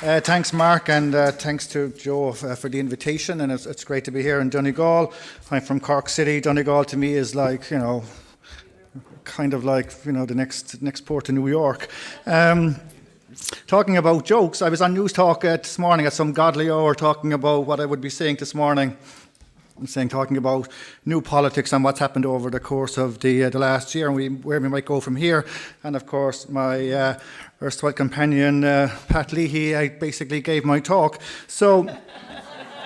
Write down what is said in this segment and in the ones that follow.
Thanks, Mark, and thanks to Joe for the invitation. And it's great to be here in Donegal. I'm from Cork City. Donegal to me is like, kind of like, the next port to New York. Talking about jokes, I was on News Talk this morning at some godly hour talking about what I would be saying this morning. Talking about new politics and what's happened over the course of the last year and where we might go from here. And of course, my erstwhile companion, Pat Leahy, I basically gave my talk. So,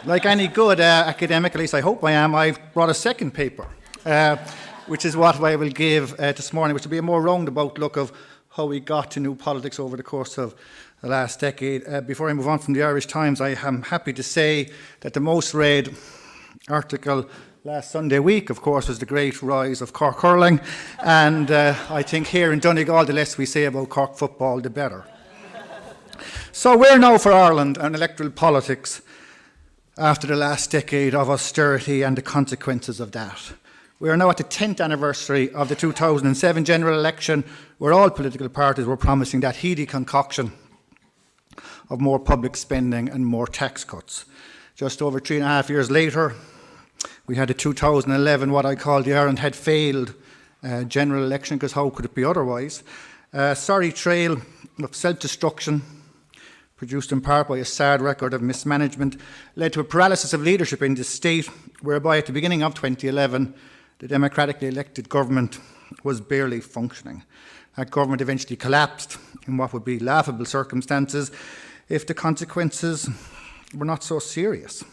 like any good academic, at least I hope I am, I brought a second paper, which is what I will give this morning, which will be a more roundabout look of how we got to new politics over the course of the last decade. Before I move on from the Irish Times, I am happy to say that the most read article last Sunday week, of course, was the great rise of Cork hurling, and I think here in Donegal, the less we say about Cork football, the better. So where now for Ireland and electoral politics after the last decade of austerity and the consequences of that? We are now at the 10th anniversary of the 2007 general election, where all political parties were promising that heady concoction of more public spending and more tax cuts. Just over 3.5 years later, we had the 2011, what I call the Ireland had failed general election, because how could it be otherwise? Sorry trail of self-destruction, produced in part by a sad record of mismanagement, led to a paralysis of leadership in the state, whereby at the beginning of 2011, the democratically elected government was barely functioning. That government eventually collapsed in what would be laughable circumstances if the consequences were not so serious.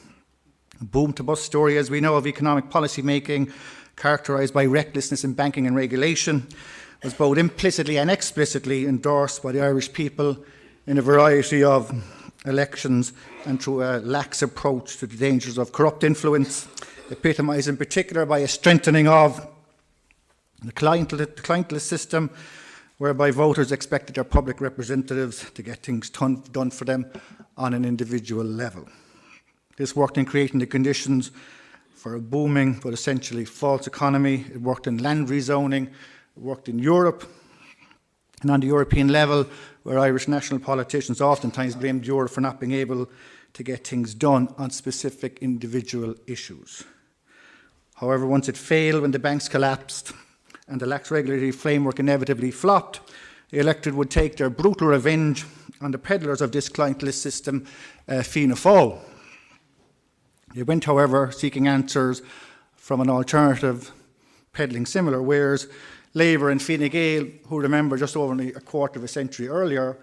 A boom-to-bust story, as we know, of economic policy making, characterised by recklessness in banking and regulation, was both implicitly and explicitly endorsed by the Irish people in a variety of elections and through a lax approach to the dangers of corrupt influence, epitomised in particular by a strengthening of the clientelist system, whereby voters expected their public representatives to get things done for them on an individual level. This worked in creating the conditions for a booming but essentially false economy. It worked in land rezoning, it worked in Europe, and on the European level, where Irish national politicians oftentimes blamed Europe for not being able to get things done on specific individual issues. However, once it failed, when the banks collapsed and the lax regulatory framework inevitably flopped, the electorate would take their brutal revenge on the peddlers of this clientelist system, Fianna Fáil. They went, however, seeking answers from an alternative peddling similar wares. Labour and Fine Gael, who remember just over a quarter of a century earlier,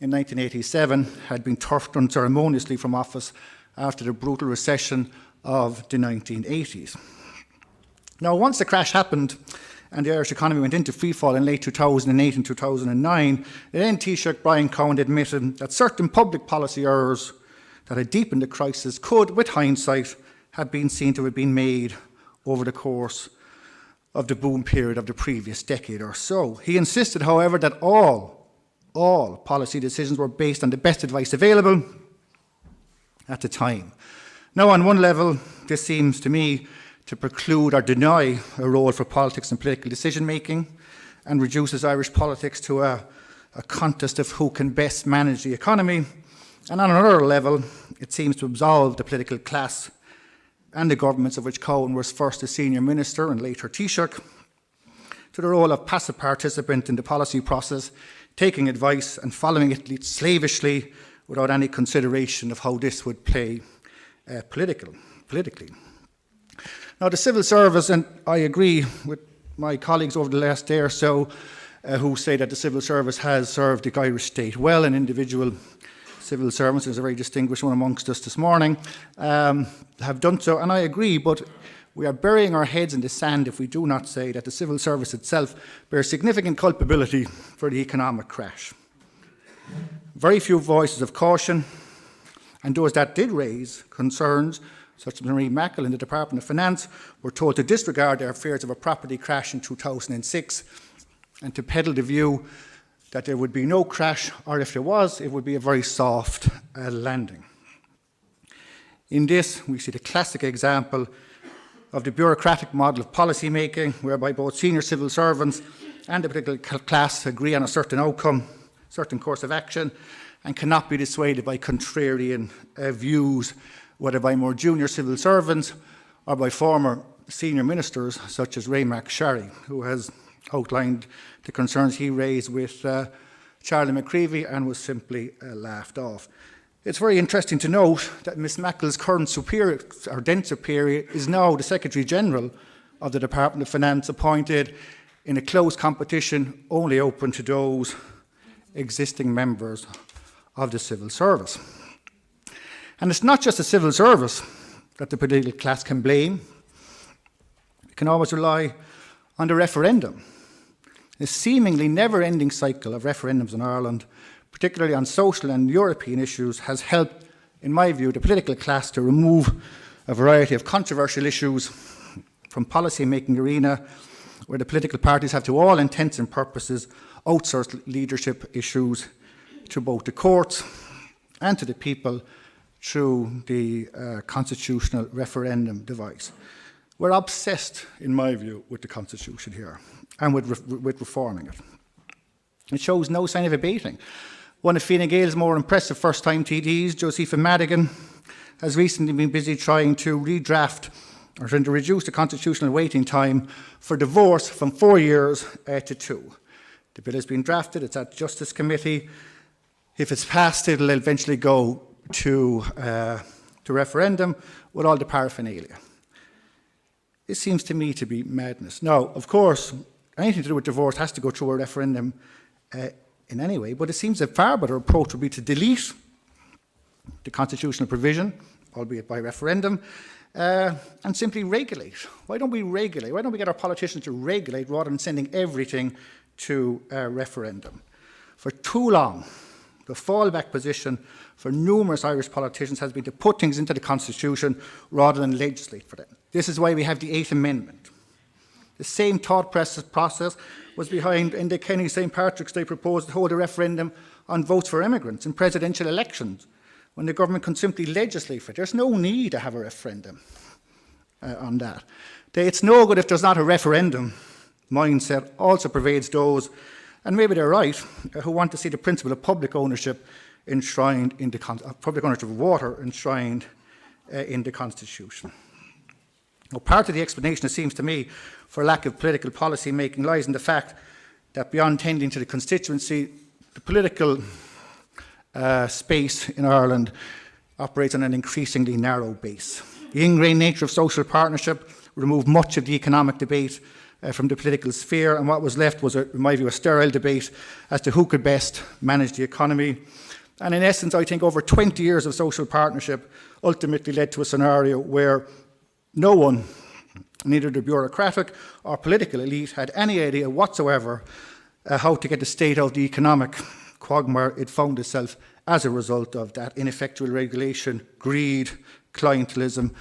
in 1987, had been turfed unceremoniously from office after the brutal recession of the 1980s. Now, once the crash happened and the Irish economy went into freefall in late 2008 and 2009, the then Taoiseach Brian Cowan admitted that certain public policy errors that had deepened the crisis could, with hindsight, have been seen to have been made over the course of the boom period of the previous decade or so. He insisted, however, that all policy decisions were based on the best advice available at the time. Now, on one level, this seems to me to preclude or deny a role for politics and political decision-making and reduces Irish politics to a contest of who can best manage the economy. And on another level, it seems to absolve the political class and the governments of which Cowan was first a senior minister and later Taoiseach to the role of passive participant in the policy process, taking advice and following it slavishly without any consideration of how this would play politically. Now, the civil service, and I agree with my colleagues over the last day or so who say that the civil service has served the Irish state well, and individual civil servants, there's a very distinguished one amongst us this morning, have done so, and I agree, but we are burying our heads in the sand if we do not say that the civil service itself bears significant culpability for the economic crash. Very few voices of caution, and those that did raise concerns, such as Marie MacGill in the Department of Finance, were told to disregard their fears of a property crash in 2006 and to peddle the view that there would be no crash, or if there was, it would be a very soft landing. In this, we see the classic example of the bureaucratic model of policy making, whereby both senior civil servants and the political class agree on a certain outcome, certain course of action and cannot be dissuaded by contrarian views, whether by more junior civil servants or by former senior ministers such as Ray McSharry, who has outlined the concerns he raised with Charlie McCreevy and was simply laughed off. It's very interesting to note that Ms MacGill's current superior, or then superior, is now the Secretary-General of the Department of Finance, appointed in a closed competition only open to those existing members of the civil service. And it's not just the civil service that the political class can blame. It can always rely on the referendum. A seemingly never-ending cycle of referendums in Ireland, particularly on social and European issues, has helped, in my view, the political class to remove a variety of controversial issues from policy-making arena, where the political parties have, to all intents and purposes, outsourced leadership issues to both the courts and to the people through the constitutional referendum device. We're obsessed, in my view, with the Constitution here and with reforming it. It shows no sign of abating. One of Fine Gael's more impressive first-time TDs, Josepha Madigan, has recently been busy trying to redraft or trying to reduce the constitutional waiting time for divorce from 4 years to 2. The bill has been drafted, it's at Justice Committee. If it's passed, it'll eventually go to referendum with all the paraphernalia. This seems to me to be madness. Now, of course, anything to do with divorce has to go through a referendum in any way, but it seems a far better approach would be to delete the constitutional provision, albeit by referendum, and simply regulate. Why don't we regulate? Why don't we get our politicians to regulate rather than sending everything to a referendum? For too long, the fallback position for numerous Irish politicians has been to put things into the Constitution rather than legislate for them. This is why we have the 8th Amendment. The same thought process was behind Enda Kenny's St. Patrick's Day proposal to hold a referendum on votes for immigrants in presidential elections, when the government can simply legislate for it. There's no need to have a referendum on that. It's no good if there's not a referendum mindset also pervades those, and maybe they're right, who want to see the principle of public ownership enshrined in the public ownership of water enshrined in the Constitution. Well, part of the explanation, it seems to me, for lack of political policy making lies in the fact that beyond tending to the constituency, the political space in Ireland operates on an increasingly narrow base. The ingrained nature of social partnership removed much of the economic debate from the political sphere, and what was left was, in my view, a sterile debate as to who could best manage the economy. And in essence, I think over 20 years of social partnership ultimately led to a scenario where no one, neither the bureaucratic or political elite, had any idea whatsoever how to get the state out of the economic quagmire it found itself as a result of that ineffectual regulation, greed, clientelism,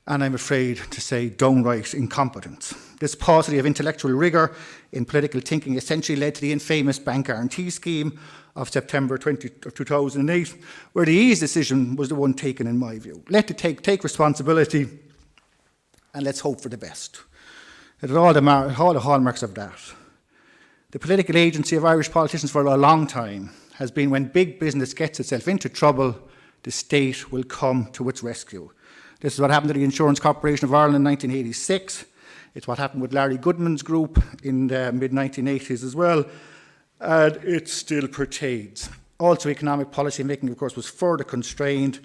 and I'm afraid to say downright incompetence. This paucity of intellectual rigour in political thinking essentially led to the infamous bank guarantee scheme of September 2008, where the easy decision was the one taken, in my view. Let it take responsibility and let's hope for the best. It had all the hallmarks of that. The political agency of Irish politicians for a long time has been, when big business gets itself into trouble, the state will come to its rescue. This is what happened to the Insurance Corporation of Ireland in 1986. It's what happened with Larry Goodman's group in the mid-1980s as well, and it still pertains. Also, economic policy making, of course, was further constrained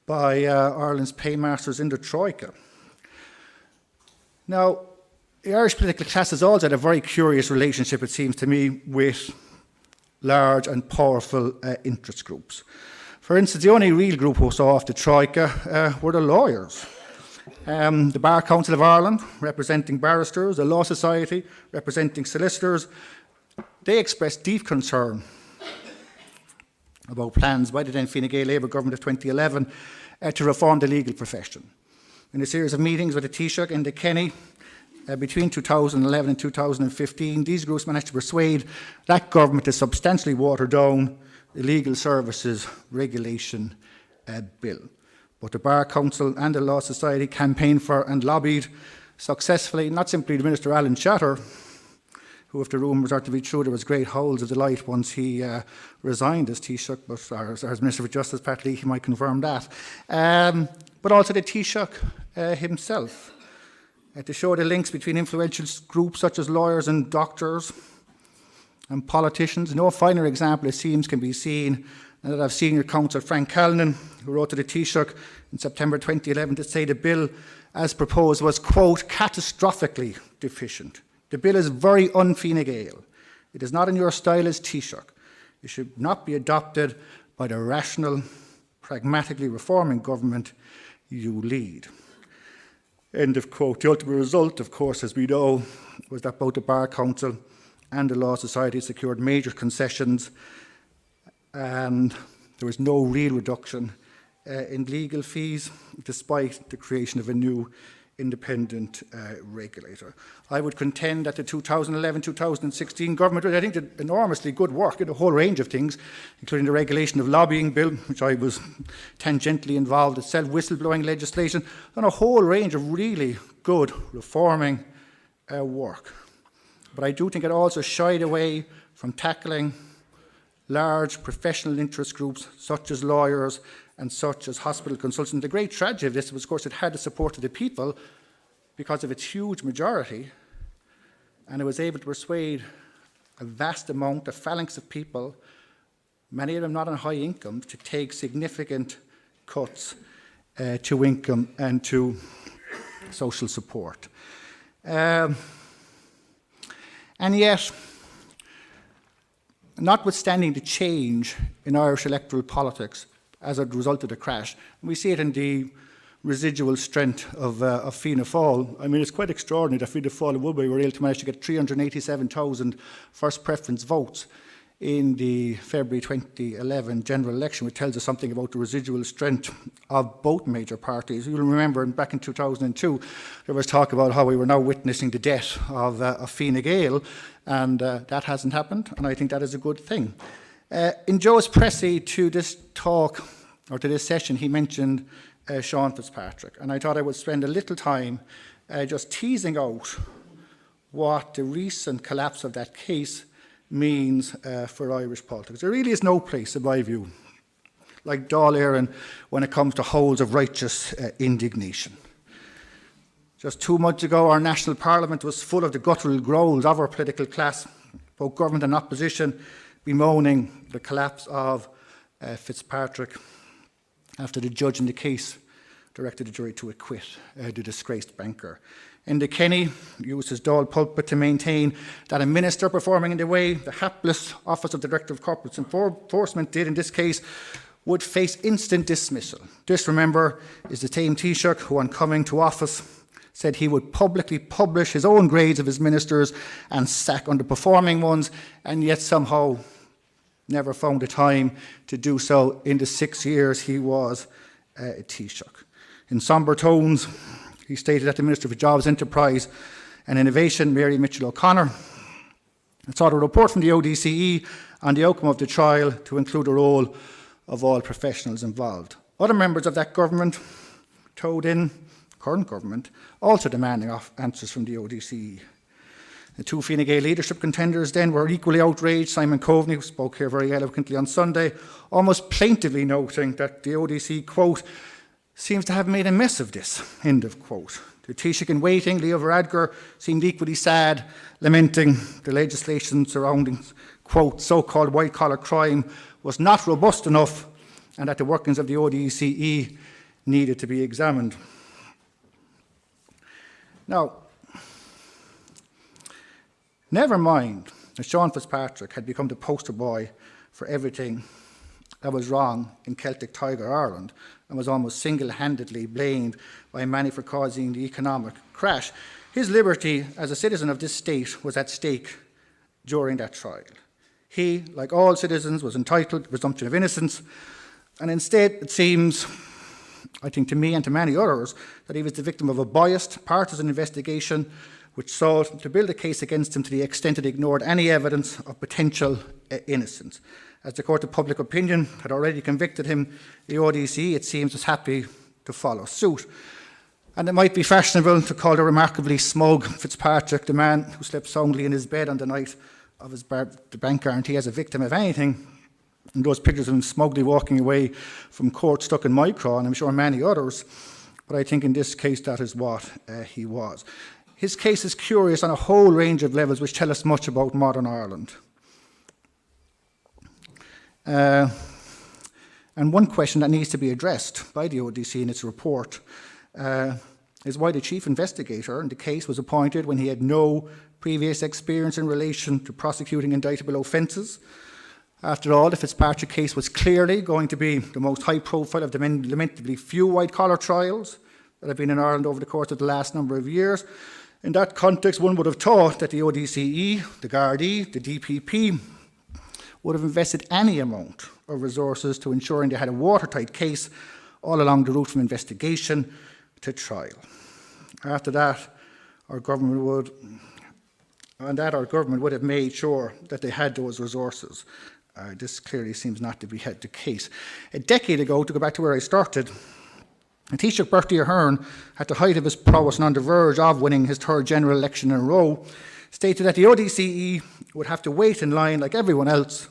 by Ireland's paymasters in the Troika. Now, the Irish political class has also had a very curious relationship, it seems to me, with large and powerful interest groups. For instance, the only real group who saw off the Troika were the lawyers. The Bar Council of Ireland, representing barristers, the Law Society, representing solicitors, they expressed deep concern about plans by the then Fine Gael Labour government of 2011 to reform the legal profession. In a series of meetings with the Taoiseach and the Kenny between 2011 and 2015, these groups managed to persuade that government to substantially water down the Legal Services Regulation Bill. But the Bar Council and the Law Society campaigned for and lobbied successfully, not simply the Minister Alan Shatter, who, if the rumours are to be true, there was great howls of delight once he resigned as Taoiseach, but as Minister for Justice, Pat Leahy might confirm that. But also the Taoiseach himself, to show the links between influential groups such as lawyers and doctors and politicians. No finer example, it seems, can be seen than that of Senior Counsel Frank Callinan, who wrote to the Taoiseach in September 2011 to say the bill, as proposed, was, quote, catastrophically deficient. The bill is very un-Fine Gael. It is not in your style as Taoiseach. It should not be adopted by the rational, pragmatically reforming government you lead. End of quote. The ultimate result, of course, as we know, was that both the Bar Council and the Law Society secured major concessions, and there was no real reduction in legal fees, despite the creation of a new independent regulator. I would contend that the 2011-2016 government, I think, did enormously good work in a whole range of things, including the regulation of lobbying bill, which I was tangentially involved in, whistleblowing legislation, and a whole range of really good reforming work. But I do think it also shied away from tackling large professional interest groups such as lawyers and such as hospital consultants. The great tragedy of this was, of course, it had the support of the people because of its huge majority, and it was able to persuade a vast amount, a phalanx of people, many of them not on high income, to take significant cuts to income and to social support. And yet, notwithstanding the change in Irish electoral politics as a result of the crash, and we see it in the residual strength of Fianna Fáil. I mean, it's quite extraordinary that Fianna Fáil and Woodbury were able to manage to get 387,000 first preference votes in the February 2011 general election, which tells us something about the residual strength of both major parties. You'll remember back in 2002, there was talk about how we were now witnessing the death of Fine Gael, and that hasn't happened, and I think that is a good thing. In Joe's précis to this talk, or to this session, he mentioned Sean Fitzpatrick, and I thought I would spend a little time just teasing out what the recent collapse of that case means for Irish politics. There really is no place, in my view, like Dáil Éireann when it comes to howls of righteous indignation. Just 2 months ago, our national parliament was full of the guttural growls of our political class, both government and opposition, bemoaning the collapse of Fitzpatrick after the judge in the case directed the jury to acquit the disgraced banker. Enda Kenny used his Dáil pulpit to maintain that a minister performing in the way the hapless Office of the Director of Corporate Enforcement did in this case would face instant dismissal. This, remember, is the same Taoiseach who, on coming to office, said he would publicly publish his own grades of his ministers and sack underperforming ones, and yet somehow never found the time to do so in the 6 years he was a Taoiseach. In sombre tones, he stated that the Minister for Jobs, Enterprise and Innovation, Mary Mitchell O'Connor, sought a report from the ODCE on the outcome of the trial to include a roll of all professionals involved. Other members of that government toed in, current government, also demanding answers from the ODCE. The two Fine Gael leadership contenders then were equally outraged. Simon Coveney, who spoke here very eloquently on Sunday, almost plaintively noting that the ODC, quote, seems to have made a mess of this, end of quote. The Taoiseach in waiting, Leo Varadkar, seemed equally sad, lamenting the legislation surrounding, quote, so-called white-collar crime was not robust enough and that the workings of the ODCE needed to be examined. Now, never mind that Sean Fitzpatrick had become the poster boy for everything that was wrong in Celtic Tiger Ireland and was almost single-handedly blamed by many for causing the economic crash. His liberty as a citizen of this state was at stake during that trial. He, like all citizens, was entitled to presumption of innocence, and instead it seems, I think to me and to many others, that he was the victim of a biased, partisan investigation which sought to build a case against him to the extent it ignored any evidence of potential innocence. As the Court of Public Opinion had already convicted him, the ODC, it seems, was happy to follow suit. And it might be fashionable to call the remarkably smug Fitzpatrick the man who slept soundly in his bed on the night of the bank guarantee as a victim of anything. And those pictures of him smugly walking away from court stuck in my craw, and I'm sure many others. But I think in this case that is what he was. His case is curious on a whole range of levels which tell us much about modern Ireland. And one question that needs to be addressed by the ODC in its report is why the chief investigator in the case was appointed when he had no previous experience in relation to prosecuting indictable offences. After all, the Fitzpatrick case was clearly going to be the most high profile of the lamentably few white-collar trials that have been in Ireland over the course of the last number of years. In that context, one would have thought that the ODCE, the Gardaí, the DPP would have invested any amount of resources to ensuring they had a watertight case all along the route from investigation to trial. After that, our government would have made sure that they had those resources. This clearly seems not to be the case. A decade ago, to go back to where I started, Taoiseach Bertie Ahern, at the height of his prowess and on the verge of winning his third general election in a row, stated that the ODCE would have to wait in line like everyone else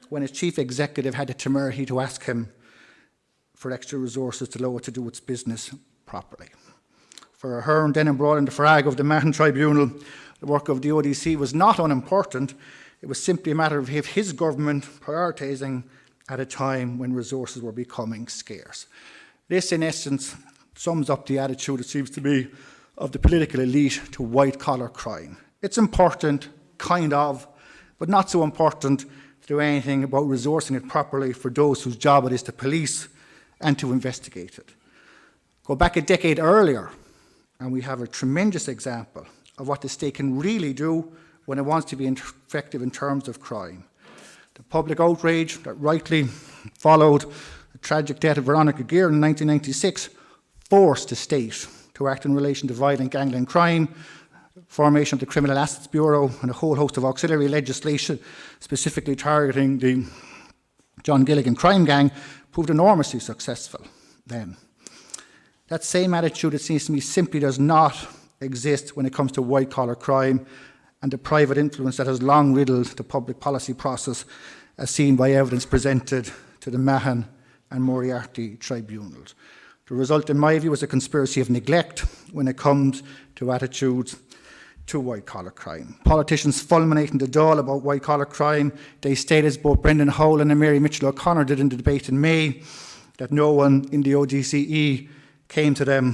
when his chief executive had the temerity to ask him for extra resources to allow it to do its business properly. For Ahern, then embroiled in the farrago of the Mahon Tribunal, the work of the ODC was not unimportant. It was simply a matter of his government prioritising at a time when resources were becoming scarce. This, in essence, sums up the attitude, it seems to me, of the political elite to white-collar crime. It's important, kind of, but not so important to do anything about resourcing it properly for those whose job it is to police and to investigate it. Go back a decade earlier, and we have a tremendous example of what the state can really do when it wants to be effective in terms of crime. The public outrage that rightly followed the tragic death of Veronica Gear in 1996 forced the state to act in relation to violent gangland crime, formation of the Criminal Assets Bureau, and a whole host of auxiliary legislation specifically targeting the John Gilligan crime gang proved enormously successful then. That same attitude, it seems to me, simply does not exist when it comes to white-collar crime and the private influence that has long riddled the public policy process as seen by evidence presented to the Mahon and Moriarty tribunals. The result, in my view, is a conspiracy of neglect when it comes to attitudes to white-collar crime. Politicians fulminating the Dáil about white-collar crime, they state, as both Brendan Howell and Mary Mitchell O'Connor did in the debate in May, that no one in the ODCE came to them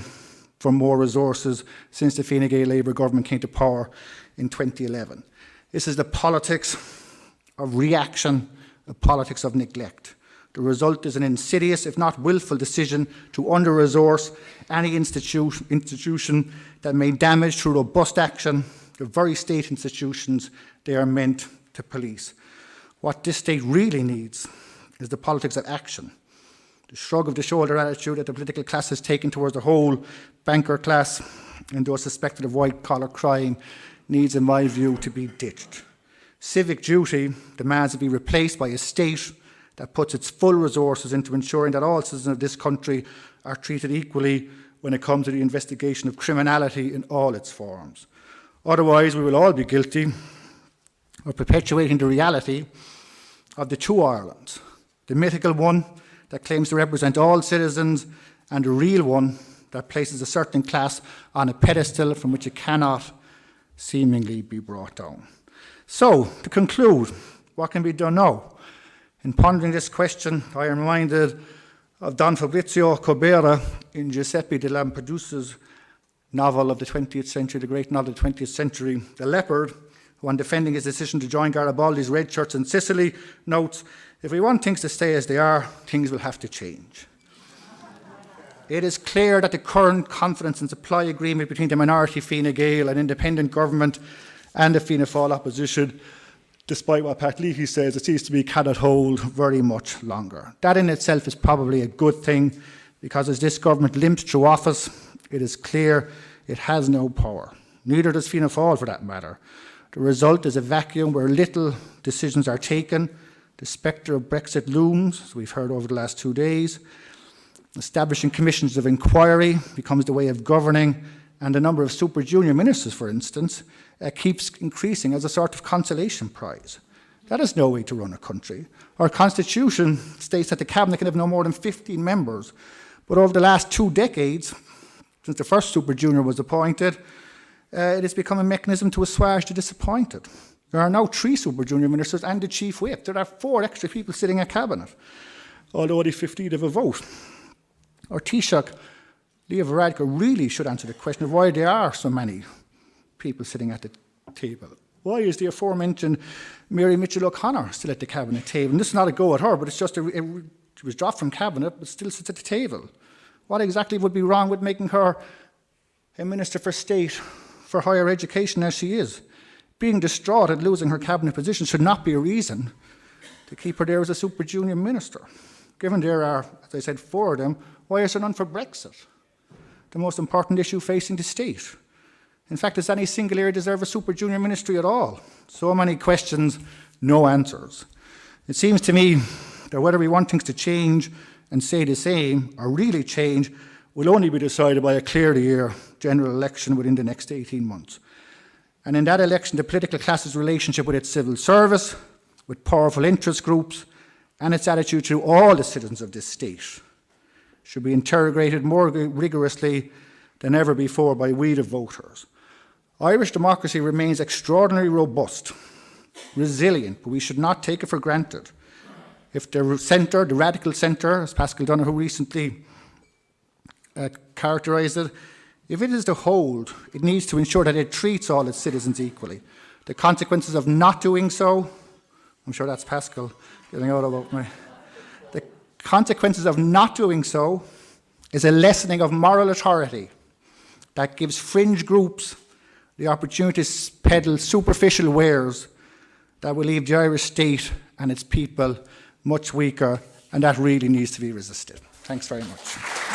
for more resources since the Fine Gael Labour government came to power in 2011. This is the politics of reaction, the politics of neglect. The result is an insidious, if not willful, decision to under-resource any institution that may damage through robust action the very state institutions they are meant to police. What this state really needs is the politics of action. The shrug of the shoulder attitude that the political class has taken towards the whole banker class and those suspected of white-collar crime needs, in my view, to be ditched. Civic duty demands to be replaced by a state that puts its full resources into ensuring that all citizens of this country are treated equally when it comes to the investigation of criminality in all its forms. Otherwise, we will all be guilty of perpetuating the reality of the two Irelands, the mythical one that claims to represent all citizens and the real one that places a certain class on a pedestal from which it cannot seemingly be brought down. So, to conclude, what can be done now? In pondering this question, I am reminded of Don Fabrizio Corbera in Giuseppe de Lampedusa's novel of the 20th century, the great novel of the 20th century, The Leopard, who, on defending his decision to join Garibaldi's Red Shirts in Sicily, notes, "If we want things to stay as they are, things will have to change." It is clear that the current confidence and supply agreement between the minority Fine Gael and independent government and the Fianna Fáil opposition, despite what Pat Leahy says, it seems to be cannot hold very much longer. That in itself is probably a good thing, because as this government limps through office, it is clear it has no power. Neither does Fianna Fáil, for that matter. The result is a vacuum where little decisions are taken. The spectre of Brexit looms, as we've heard over the last 2 days. Establishing commissions of inquiry becomes the way of governing, and the number of super junior ministers, for instance, keeps increasing as a sort of consolation prize. That is no way to run a country. Our constitution states that the cabinet can have no more than 15 members, but over the last 2 decades, since the first super junior was appointed, it has become a mechanism to assuage the disappointed. There are now 3 super junior ministers and the chief whip. There are 4 extra people sitting at cabinet, although only 15 have a vote. Our Taoiseach, Leo Varadkar, really should answer the question of why there are so many people sitting at the table. Why is the aforementioned Mary Mitchell O'Connor still at the cabinet table? And this is not a go at her, but it's just she was dropped from cabinet, but still sits at the table. What exactly would be wrong with making her a Minister for State for Higher Education as she is? Being distraught at losing her cabinet position should not be a reason to keep her there as a super junior minister. Given there are, as I said, 4 of them, why is there none for Brexit? The most important issue facing the state. In fact, does any single area deserve a super junior ministry at all? So many questions, no answers. It seems to me that whether we want things to change and stay the same, or really change, will only be decided by a clear-the-air general election within the next 18 months. And in that election, the political class's relationship with its civil service, with powerful interest groups, and its attitude to all the citizens of this state should be interrogated more rigorously than ever before by we the voters. Irish democracy remains extraordinarily robust, resilient, but we should not take it for granted. If the centre, the radical centre, as Pascal Donoghue recently characterised it, if it is to hold, it needs to ensure that it treats all its citizens equally. The consequences of not doing so, I'm sure that's Pascal getting out about me. The consequences of not doing so is a lessening of moral authority that gives fringe groups the opportunity to peddle superficial wares that will leave the Irish state and its people much weaker, and that really needs to be resisted. Thanks very much.